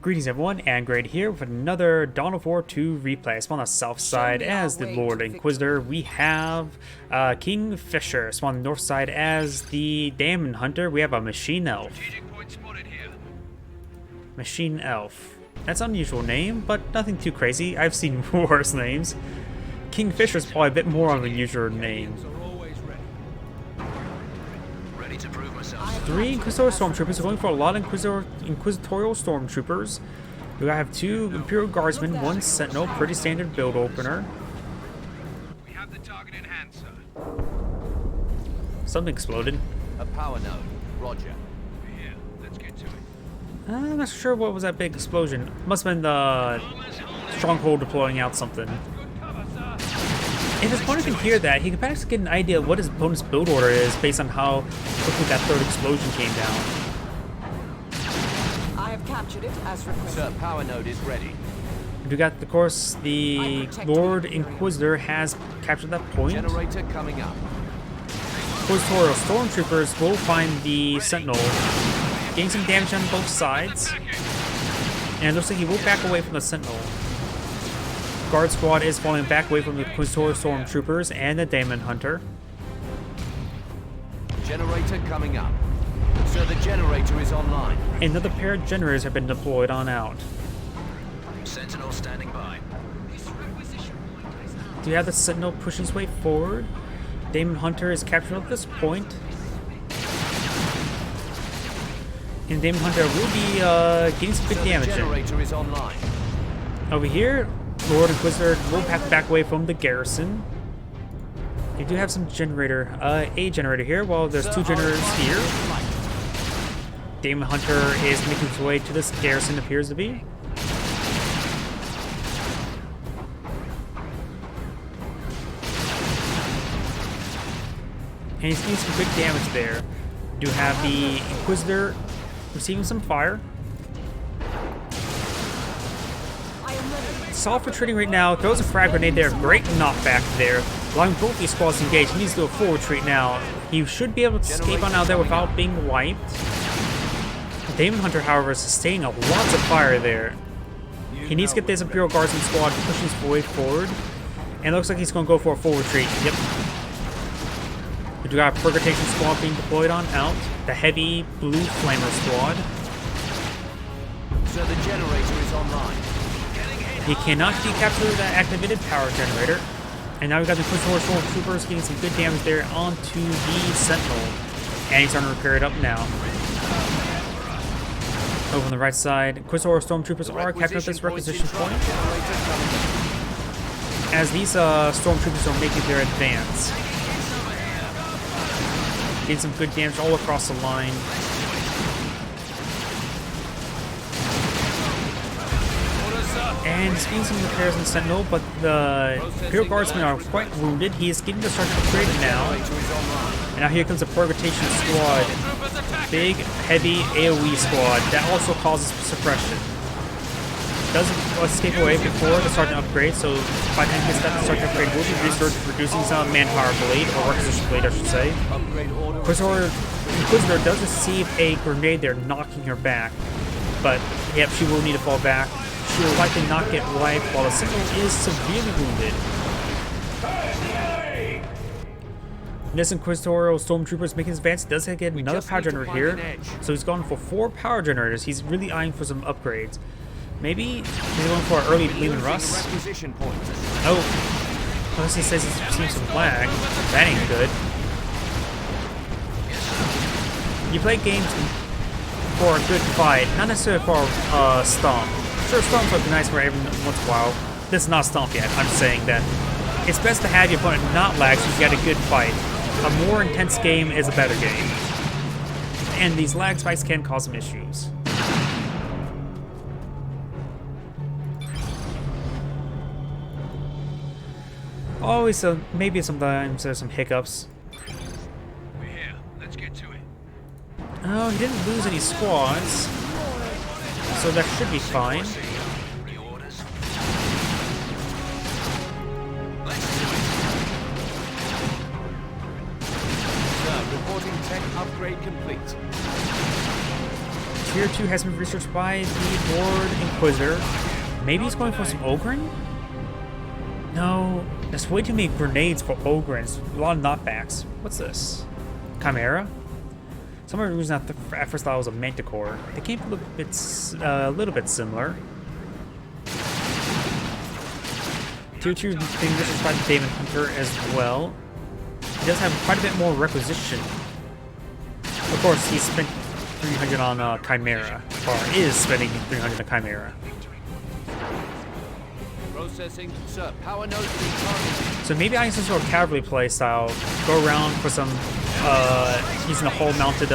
Greetings everyone, and Grade here with another Dawn of War 2 replay. So on the south side as the Lord Inquisitor, we have Kingfisher. So on the north side as the Daemon Hunter, we have a Machine Elf. Machine Elf. That's an unusual name, but nothing too crazy. I've seen worse names. Kingfisher is probably a bit more of an unusual name. 3 Inquisitor Stormtroopers are going for a lot of Inquisitorial Stormtroopers. We have 2 Imperial Guardsmen, 1 Sentinel, pretty standard build opener. We have the target in hand, sir. Something exploded. A power node. Roger. We're here. Let's get to it. I'm not sure what was that big explosion. Must have been the Stronghold deploying out something. Good cover, sir. If his opponent can hear that, he can perhaps get an idea of what his opponent's build order is based on how quickly that third explosion came down. I have captured it as requested. Sir, power node is ready. We got, of course, the Lord Inquisitor has captured that point. Generator coming up. Inquisitorial Stormtroopers will find the Sentinel, getting some damage on both sides. And it looks like he will back away from the Sentinel. Guard Squad is falling back away from the Inquisitorial Stormtroopers and the Daemon Hunter. Generator coming up. Sir, the generator is online. Another pair of generators have been deployed on out. Sentinel standing by. Do you have the Sentinel pushing his way forward? Daemon Hunter is captured at this point. And Daemon Hunter will be getting some good damage The in. generator is online. Over here, Lord Inquisitor will have to back away from the garrison. You do have some a generator here, while there's 2 generators here. Daemon Hunter is making his way to this garrison, appears to be. And he's getting some good damage there. You do have the Inquisitor receiving some fire. Soft retreating right now, throws a frag grenade there, great knockback there. Allowing both these squads to engage. He needs to do a full retreat now. He should be able to escape on out there without being wiped. Daemon Hunter, however, is sustaining a lots of fire there. He needs to get this Imperial Guardsman squad pushing his way forward. And it looks like he's going to go for a full retreat. Yep. We do got a Purgation squad being deployed on out. The heavy blue Flamer squad. Sir, the generator is online. He cannot decapture that activated power generator. And now we've got the Inquisitorial Stormtroopers getting some good damage there onto the Sentinel. And he's starting to repair it up now. Over on the right side, Inquisitorial Stormtroopers are capturing this requisition point. As these Stormtroopers are making their advance. Getting some good damage all across the line. And he's getting some repairs in Sentinel, but the Imperial Guardsmen are quite wounded. He is getting to start upgrading now. And now here comes the Purgation squad. Big, heavy AoE squad that also causes suppression. Doesn't escape away before the Sergeant upgrade, so by the time he gets that, the Sergeant upgrade will be reducing some manpower blade, or requisition blade, I should say. Inquisitor does receive a grenade there, knocking her back. But, yep, she will need to fall back. She will likely not get wiped, while the Sentinel is severely wounded. This Inquisitorial Stormtrooper is making his advance. Does get another power generator here, so he's gone for 4 power generators. He's really eyeing for some upgrades. Maybe he's going for an early Leland Russ. Oh, unless he says he's seen some lag. That ain't good. You play games for a good fight, not necessarily for a stomp. Sure, stomps would be nice for every once in a while. This is not a stomp yet. I'm saying that it's best to have your opponent not lag so you get a good fight. A more intense game is a better game. And these lag spikes can cause some issues. Always, maybe sometimes there's some hiccups. We're here. Let's get to it. Oh, he didn't lose any squads, so that should be fine. The orders. Sir, reporting tech upgrade complete. Tier 2 has been researched by the Lord Inquisitor. Maybe he's going for some Ogren? No, there's way too many grenades for Ogrens. A lot of knockbacks. What's this? Chimera? Some reason at first thought it was a Manticore. They came a little bit similar. Tier 2 being researched by the Daemon Hunter as well. He does have quite a bit more requisition. Of course, he spent 300 on Chimera, or is spending 300 on Chimera. Processing, sir. Power node being targeted. So maybe I can some sort of cavalry play style. Go around for some, using a hull mounted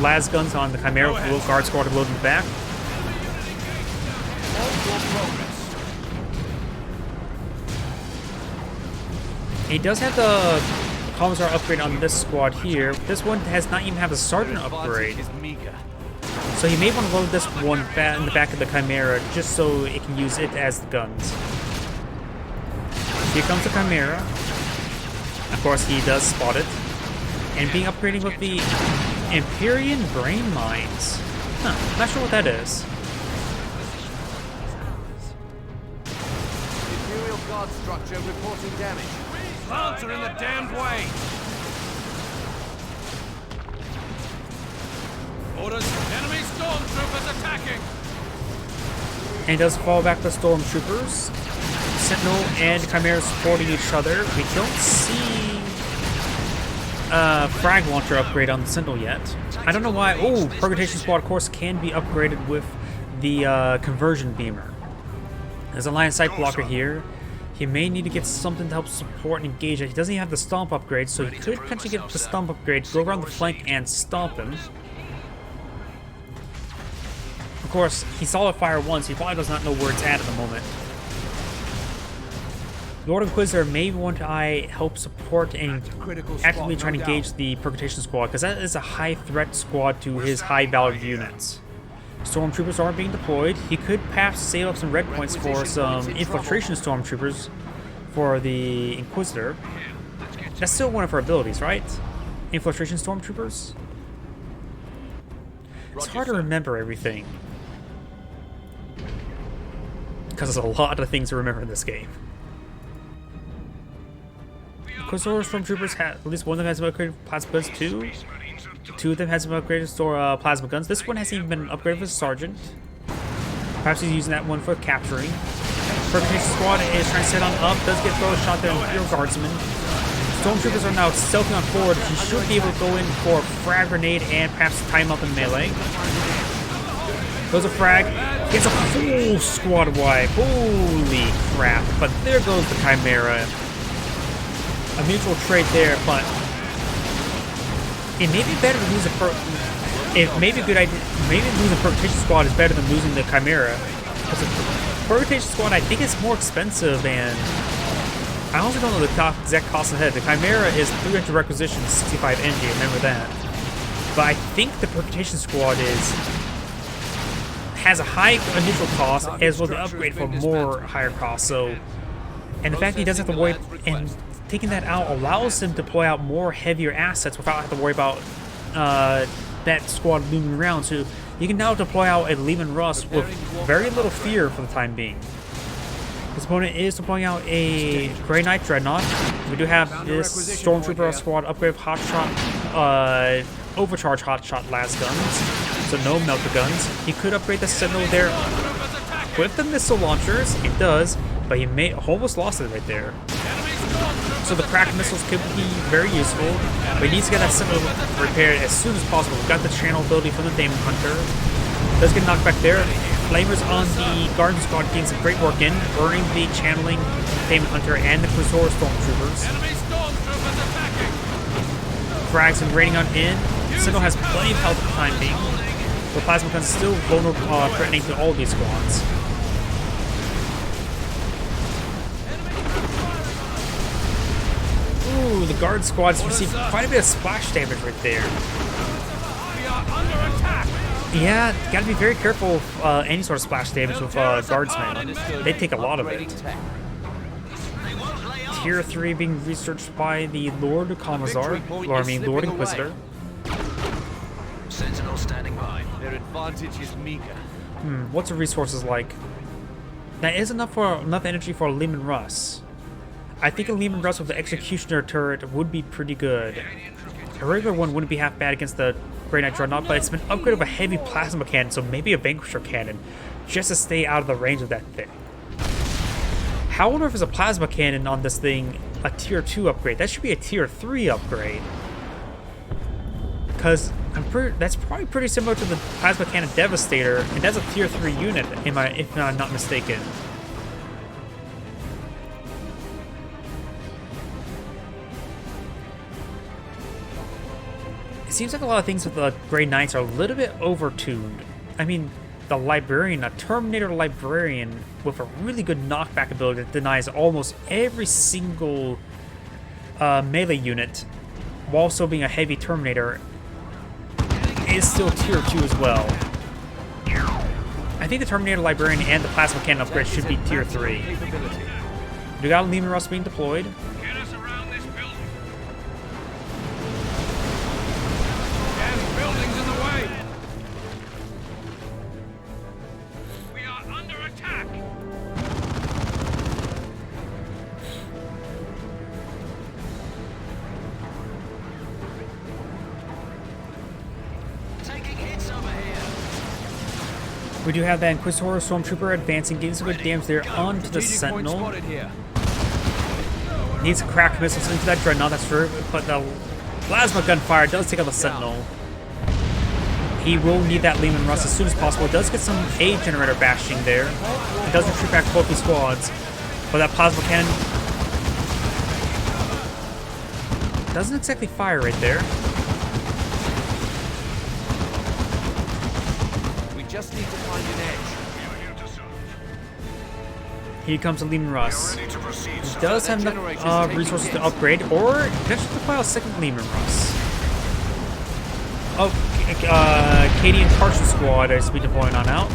las guns on the Chimera with a little guard squad to load in the back. All for progress. He does have the Commissar upgrade on this squad here. This one has not even have the Sergeant upgrade. Is meager. So you may want to load this one in the back of the Chimera just so it can use it as the guns. Here comes the Chimera. Of course, he does spot it. And being upgraded with the Empyrean Brain Mines. Huh, not sure what that is. Imperial guard structure reporting damage. Plants are in the damned way. Orders, enemy stormtroopers attacking! And he does fall back to Stormtroopers. Sentinel and Chimera supporting each other. We don't see frag launcher upgrade on the Sentinel yet. I don't know why. Oh, Purgation Squad, of course, can be upgraded with the conversion beamer. There's a line of sight blocker here. He may need to get something to help support and engage it. He doesn't even have the stomp upgrade, so he could potentially get the stomp upgrade, go around the flank and stomp him. Of course, he saw it fire once. He probably does not know where it's at the moment. Lord Inquisitor may want to help support and actively try to engage the Purgation Squad, because that is a high threat squad to his high valued units. Stormtroopers are being deployed. He could perhaps save up some red points for some infiltration stormtroopers for the Inquisitor. That's still one of her abilities, right? Infiltration stormtroopers? It's hard to remember everything, because there's a lot of things to remember in this game. Inquisitor stormtroopers have, at least one of them has upgraded plasma guns too. Two of them has some upgraded plasma guns. This one hasn't even been upgraded for Sergeant. Perhaps he's using that one for capturing. Purgation Squad is trying to set on up. Does get thrown a shot there on Imperial Guardsman. Stormtroopers are now stealthing on forward. He should be able to go in for a frag grenade and perhaps tie him up in melee. Goes a frag. Gets a full squad wipe. Holy crap. But there goes the Chimera. A mutual trade there, but it may be better to lose it may be a good idea. Maybe losing a Purgation Squad is better than losing the Chimera. Because the Purgation Squad, I think, is more expensive, and I also don't know the exact cost ahead. The Chimera is 300 requisition, 65 energy. Remember that. But I think the Purgation Squad has a high initial cost, as well as the upgrade for more higher cost. So, and the fact that he doesn't have to worry and taking that out allows him to deploy out more heavier assets without having to worry about that squad looming around. So you can now deploy out a Lehman Russ with very little fear for the time being. His opponent is deploying out a Grey Knight Dreadnought. We do have this Stormtrooper squad upgrade of Hotshot, Overcharge Hotshot las guns, so no melter guns. He could upgrade the Sentinel there with the missile launchers. It does, but he may almost lost it right there. So the cracked missiles could be very useful, but he needs to get that Sentinel repaired as soon as possible. We've got the channel ability from the Daemon Hunter. Does get knocked back there. Flamers on the Garden Squad getting some great work in, burning the channeling Daemon Hunter and the Inquisitor Stormtroopers. Frags and raining on in. Sentinel has plenty of health at the time being. The plasma guns still vulnerable, threatening to all of these squads. Ooh, the guard squads received quite a bit of splash damage right there. Yeah, gotta be very careful of any sort of splash damage with guardsmen. They take a lot of it. Tier 3 being researched by the Lord Commissar, or I mean Lord Inquisitor. Sentinel Standing by. Their advantage is meager. What's the resources like? That is enough energy for a Lehman Russ. I think a Lehman Russ with the Executioner turret would be pretty good. A regular one wouldn't be half bad against the Grey Knight Dreadnought, but it's been upgraded with a heavy plasma cannon, so maybe a Vanquisher cannon, just to stay out of the range of that thing. How on earth is a plasma cannon on this thing a tier 2 upgrade? That should be a tier 3 upgrade. Because that's probably pretty similar to the plasma cannon Devastator, and that's a tier 3 unit, if I'm not mistaken. It seems like a lot of things with the Grey Knights are a little bit overtuned. I mean, the Librarian, a Terminator Librarian with a really good knockback ability that denies almost every single melee unit, while also being a heavy Terminator, is still tier 2 as well. I think the Terminator Librarian and the Plasma Cannon upgrade should be tier 3. We got Lehman Russ being deployed. Get us around this building. Buildings in the way. We are under attack. Taking hits over here. We do have that Inquisitor Stormtrooper advancing, getting some good damage there onto the Strategic point Sentinel. spotted here. Needs to crack missiles into that Dreadnought, that's true, but the plasma gunfire does take out the Sentinel. He will need that Lehman Russ as soon as possible. It does get some aid generator bashing there. It does retreat back both these squads, but that plasma cannon doesn't exactly fire right there. We just need to find an edge. Here comes a Lehman Russ. Ready to proceed, He sir. does have enough resources to upgrade, or potentially acquire a second Lehman Russ. Oh, Cadian Partial Squad is to be deploying on out.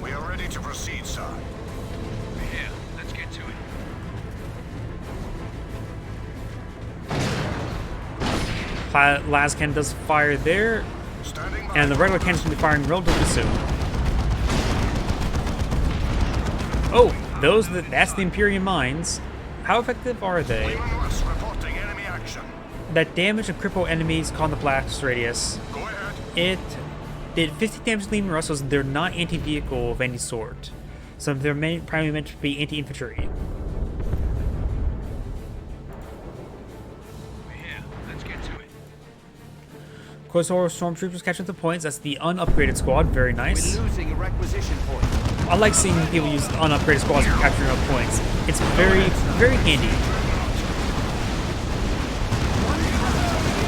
We are ready to proceed, sir. Here, let's get to it. Lascan does fire there, Standing by. and the regular cannons will be firing relatively soon. Oh, that's the Imperium mines. How effective are they? Lehman Russ reporting enemy action. That damage and cripple enemies caught in the blast radius. Go ahead. It did 50 damage to Lehman Russos. They're not anti-vehicle of any sort, so they're primarily meant to be anti-infantry. We're here. Let's get to it. Inquisitor Stormtroopers catching the points. That's the unupgraded squad. Very nice. We're losing a requisition point. I like seeing people use unupgraded squads for capturing up points. It's very, very handy.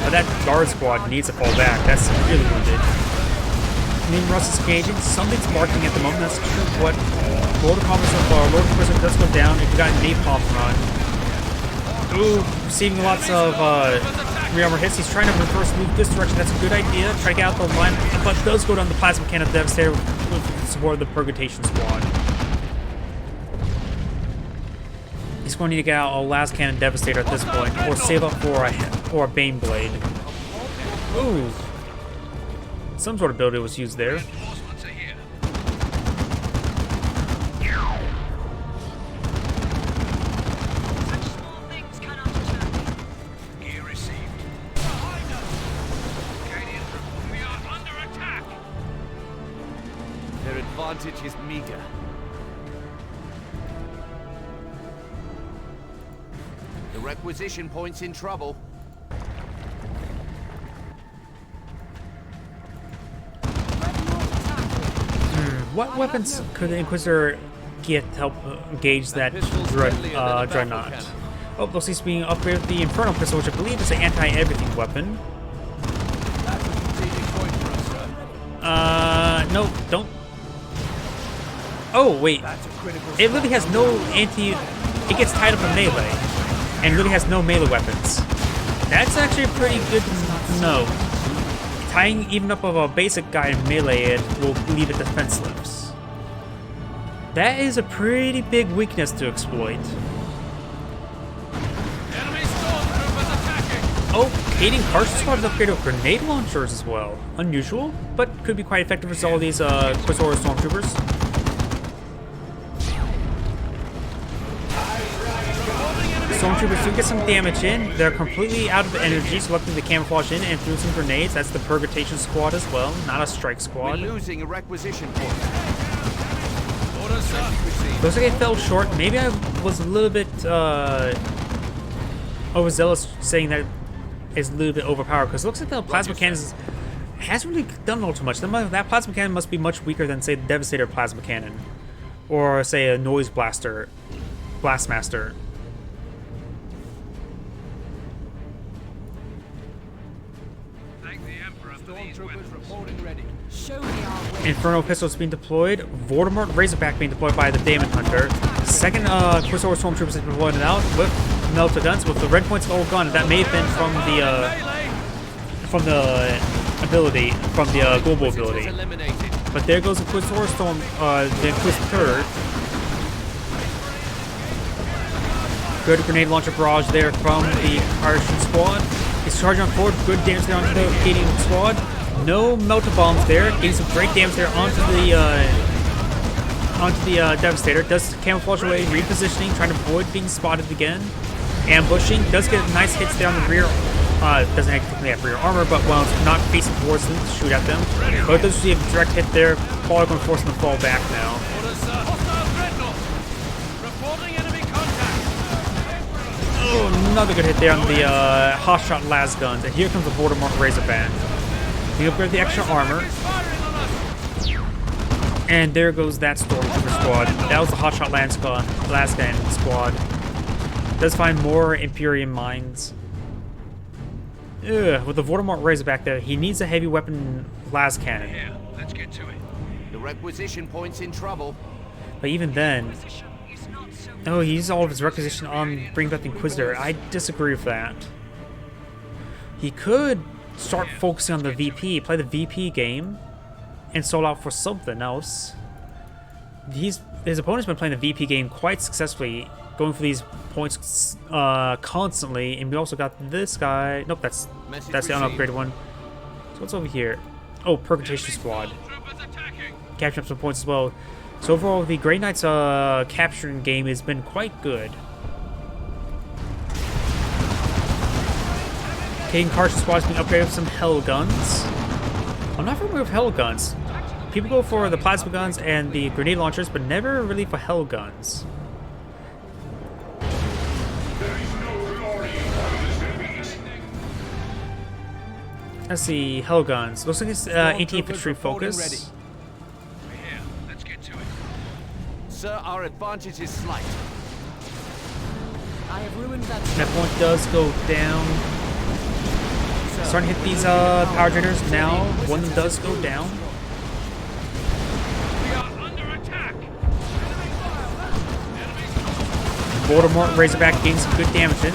But that guard squad needs to fall back. That's really wounded. Lehman Russ is engaging. Something's marking at the moment. That's true. What Lord Inquisitor does go down. If you got napalm run. Ooh, receiving lots of rearmor hits. He's trying to reverse move this direction. That's a good idea. Try to get out the line, but does go down the plasma cannon Devastator with the support of the Purgation Squad. He's going to need to get out a last cannon Devastator at this point, or save up for a Bane Blade. Ooh, some sort of ability was used there. Reinforcements are here. Such small things cannot deter me. Gear received. Canadian troops, we are under attack. Their advantage is meager. The requisition point's in trouble. What weapons could the Inquisitor get to help engage that Dreadnought? Oh, those seems being upgraded with the Inferno Pistol, which I believe is an anti-everything weapon. That's a strategic point for us, sir. No, don't. Oh, wait. That's a critical It really has no anti... It gets tied up in melee, and really has no melee weapons. That's actually pretty good to know. Tying even up of a basic guy in melee, it will leave it defenseless. That is a pretty big weakness to exploit. Enemy stormtroopers attacking. Aiding Karsh squad is upgraded with grenade launchers as well. Unusual, but could be quite effective for all these Inquisitor stormtroopers. Stormtroopers do get some damage in. They're completely out of energy, so luckily they camouflage in and threw some grenades. That's the Purgatation squad as well, not a strike squad. We're losing a requisition point. Looks like I fell short. Maybe I was a little bit overzealous saying that it's a little bit overpowered, because it looks like the plasma cannon hasn't really done all too much. That plasma cannon must be much weaker than, say, the Devastator plasma cannon, or say a Noise Blaster, Blastmaster. Stormtroopers reporting ready. Show me our way. Inferno pistols being deployed. Voldemort Razorback being deployed by the Daemon Hunter. Second Inquisitor stormtroopers have been deployed out with melter guns with the red points of old gun. That may have been from the ability, from the global ability. But there goes Inquisitor Storm, the Inquisitor. Good grenade launcher barrage there from the Irish squad. He's charging on forward. Good damage there onto the Gating squad. No melter bombs there. Getting some great damage there onto the Devastator. Does camouflage away, repositioning, trying to avoid being spotted again. Ambushing. Does get nice hits there on the rear. Doesn't technically have rear armor, but while it's not facing towards them to shoot at them. But it does receive a direct hit there. Probably going to force them to fall back now. Oh, another good hit there on the hotshot las guns. And here comes the Voldemort Razorback. We upgrade the extra armor. And there goes that Stormtrooper squad. That was the hotshot las gun squad. Does find more Imperium mines. Ugh, with the Voldemort Razorback there, he needs a heavy weapon las cannon. Yeah, let's get to it. The requisition point's in trouble. But even then, oh, he used all of his requisition on bringing back the Inquisitor. I disagree with that. He could start focusing on the VP, play the VP game, and sold out for something else. His opponent's been playing the VP game quite successfully, going for these points constantly. And we also got this guy. Nope, that's the unupgraded one. So what's over here? Oh, Purgatation Squad. Capturing up some points as well. So overall, the Grey Knight's capturing game has been quite good. King Karsh's squad is being upgraded with some Hell Guns. I'm not familiar with Hell Guns. People go for the Plasma Guns and the Grenade Launchers, but never really for Hell Guns. Let's see, Hell Guns. Looks like it's anti-infantry focus. Sir, our advantage is slight. I have ruined that. That point does go down. Starting to hit these power generators now. One of them does go down. We are under attack. Voldemort Razorback getting some good damage in.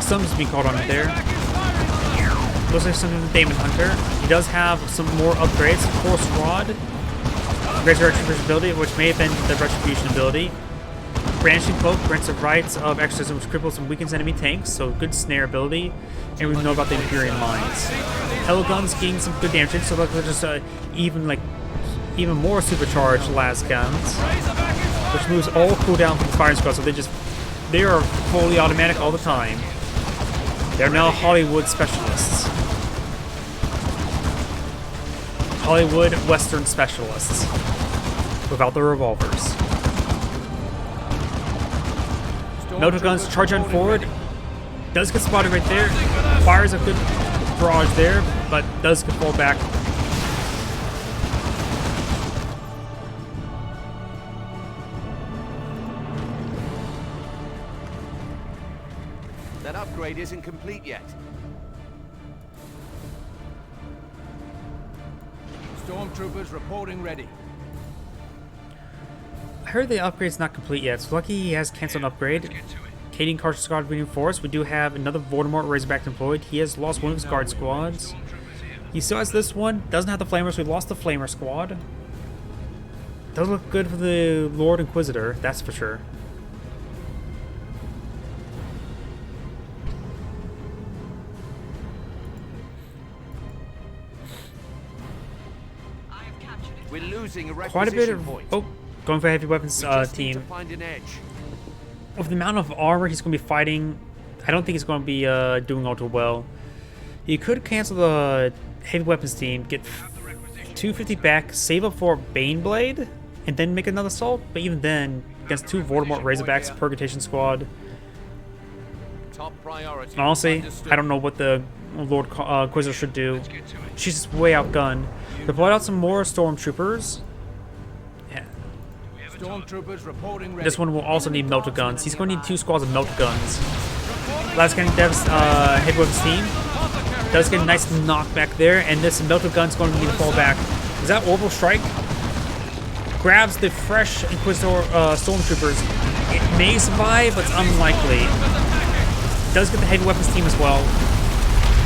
Something's being called on it there. Looks like something with the Daemon Hunter. He does have some more upgrades. Force Rod. Resurrection ability, which may have been the Retribution ability. Branching Cloak grants the rights of exorcism, which cripples and weakens enemy tanks, so good snare ability. And we know about the Imperium mines. Hell Guns getting some good damage, so they're just even more supercharged las guns, which moves all cooldown from the firing squad. So they are fully automatic all the time. They're now Hollywood specialists. Hollywood Western specialists without the revolvers. Melter guns charge on forward. Does get spotted right there. Fires a good barrage there, but does get fall back. That upgrade isn't complete yet. Stormtroopers reporting ready. I heard the upgrade's not complete yet, so lucky he has canceled an upgrade. Kading Karsh's squad reinforced. We do have another Voldemort Razorback deployed. He has lost one of his guard squads. He still has this one. Doesn't have the Flamers, so we lost the Flamer squad. Does look good for the Lord Inquisitor, that's for sure. We're losing a quite a bit requisition of... point. Oh, going for a heavy weapons We just need to team. find an edge. With the amount of armor he's going to be fighting, I don't think he's going to be doing all too well. He could cancel the heavy weapons team, get 250 back, save up for Baneblade, and then make another assault. But even then, against 2 Voldemort Razorbacks, Purgation Squad, Top priority. honestly, Understood. I don't know what the Lord Inquisitor should do. She's just way outgunned. Deploy out some more Stormtroopers. Yeah. Stormtroopers reporting ready. This one will also need melter guns. He's going to need 2 squads of melter guns. Last Cannon Dev's heavy weapons team does get a nice knockback there, and this melter gun's going to need to fall back. Is that Orbital Strike? Grabs the fresh Inquisitor Stormtroopers. It may survive, but it's unlikely. Does get the heavy weapons team as well.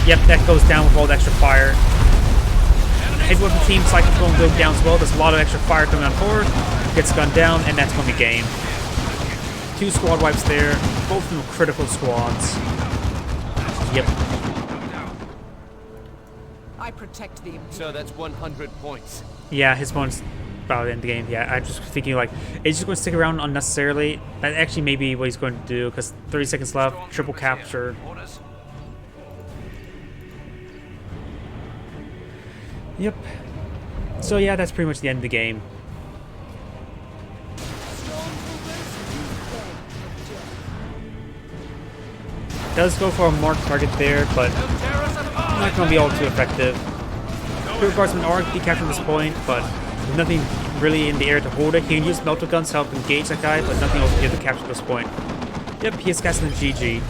Yep, that goes down with all the extra fire. Heavy weapons team cycle going to go down as well. There's a lot of extra fire coming on forward. Gets gunned down, and that's going to be game. 2 squad wipes there. Both of them critical squads. Yep. I protect the So that's 100 points. Yeah, his opponent's about to end the game. Yeah, I'm just thinking, like, is he just going to stick around unnecessarily? That actually may be what he's going to do, because 30 seconds left, triple capture. Orders? Yep. So yeah, that's pretty much the end of the game. Does go for a marked target there, but not going to be all too effective. Pure Guardsmen are decapturing this point, but there's nothing really in the air to hold it. He can use melter guns to help engage that guy, but nothing else to get to capture this point. Yep, he is casting the GG.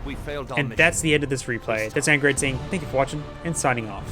We failed our And mission. that's the end of this replay. That's Angry saying thank you for watching and signing off.